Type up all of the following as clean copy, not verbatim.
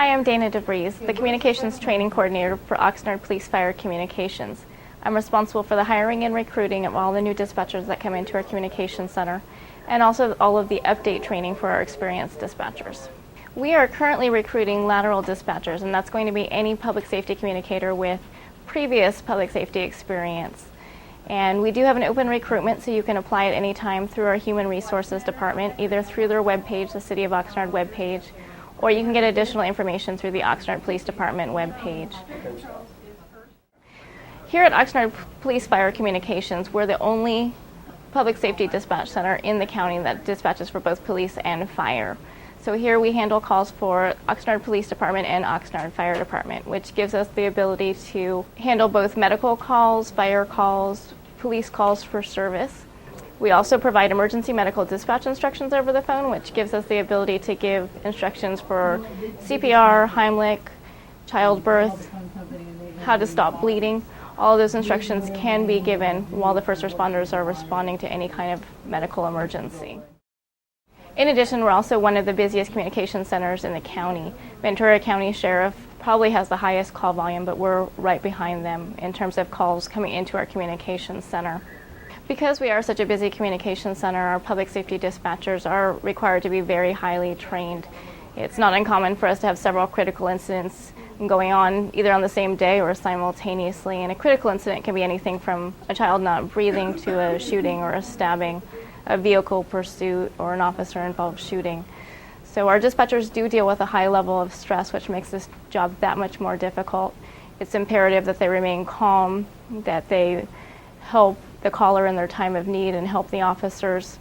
Hi, I'm Dana DeVries, the Communications Training Coordinator for Oxnard Police Fire Communications. I'm responsible for the hiring and recruiting of all the new dispatchers that come into our communications center, and also all of the update training for our experienced dispatchers. We are currently recruiting lateral dispatchers, and that's going to be any public safety communicator with previous public safety experience. And we do have an open recruitment, so you can apply at any time through our Human Resources Department, either through their webpage, the City of Oxnard webpage, or you can get additional information through the Oxnard Police Department webpage. Here at Oxnard Police Fire Communications, we're the only public safety dispatch center in the county that dispatches for both police and fire. So here we handle calls for Oxnard Police Department and Oxnard Fire Department, which gives us the ability to handle both medical calls, fire calls, police calls for service. We also provide emergency medical dispatch instructions over the phone, which gives us the ability to give instructions for CPR, Heimlich, childbirth, how to stop bleeding. All of those instructions can be given while the first responders are responding to any kind of medical emergency. In addition, we're also one of the busiest communication centers in the county. Ventura County Sheriff probably has the highest call volume, but we're right behind them in terms of calls coming into our communications center. Because we are such a busy communications center, our public safety dispatchers are required to be very highly trained. It's not uncommon for us to have several critical incidents going on either on the same day or simultaneously. And a critical incident can be anything from a child not breathing to a shooting or a stabbing, a vehicle pursuit, or an officer-involved shooting. So our dispatchers do deal with a high level of stress, which makes this job that much more difficult. It's imperative that they remain calm, that they help the caller in their time of need and help the officers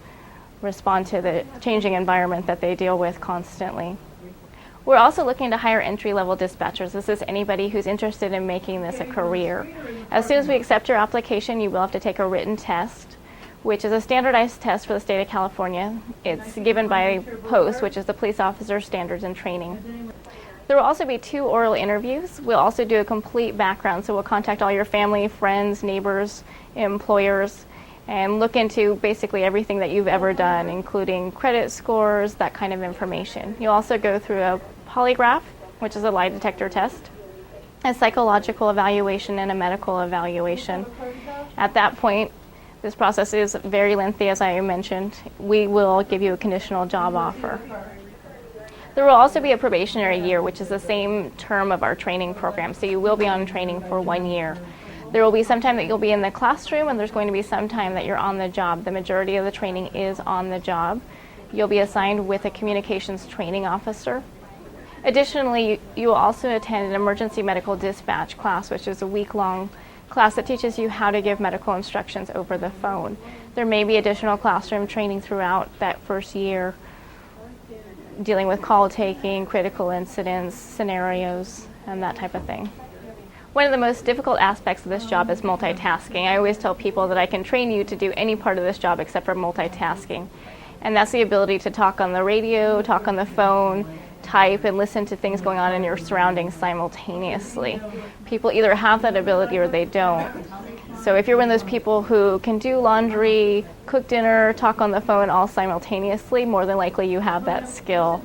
respond to the changing environment that they deal with constantly. We're also looking to hire entry-level dispatchers. This is anybody who's interested in making this a career. As soon as we accept your application, you will have to take a written test, which is a standardized test for the state of California. It's given by P.O.S.T, which is the Police Officer Standards and Training. There will also be 2 oral interviews. We'll also do a complete background, so we'll contact all your family, friends, neighbors, employers, and look into basically everything that you've ever done, including credit scores, that kind of information. You'll also go through a polygraph, which is a lie detector test, a psychological evaluation, and a medical evaluation. At that point, this process is very lengthy, as I mentioned. We will give you a conditional job offer. There will also be a probationary year, which is the same term of our training program, so you will be on training for 1 year. There will be some time that you'll be in the classroom, and there's going to be some time that you're on the job. The majority of the training is on the job. You'll be assigned with a communications training officer. Additionally, you will also attend an emergency medical dispatch class, which is a week-long class that teaches you how to give medical instructions over the phone. There may be additional classroom training throughout that first year, dealing with call taking, critical incidents, scenarios, and that type of thing. One of the most difficult aspects of this job is multitasking. I always tell people that I can train you to do any part of this job except for multitasking. And that's the ability to talk on the radio, talk on the phone, type, and listen to things going on in your surroundings simultaneously. People either have that ability or they don't. So if you're one of those people who can do laundry, cook dinner, talk on the phone all simultaneously, more than likely you have that skill.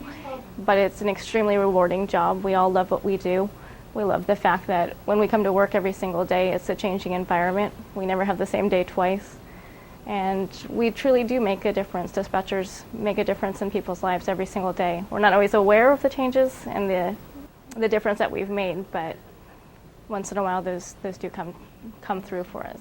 But it's an extremely rewarding job. We all love what we do. We love the fact that when we come to work every single day, it's a changing environment. We never have the same day twice. And we truly do make a difference. Dispatchers make a difference in people's lives every single day. We're not always aware of the changes and the difference that we've made, but once in a while those do come through for us.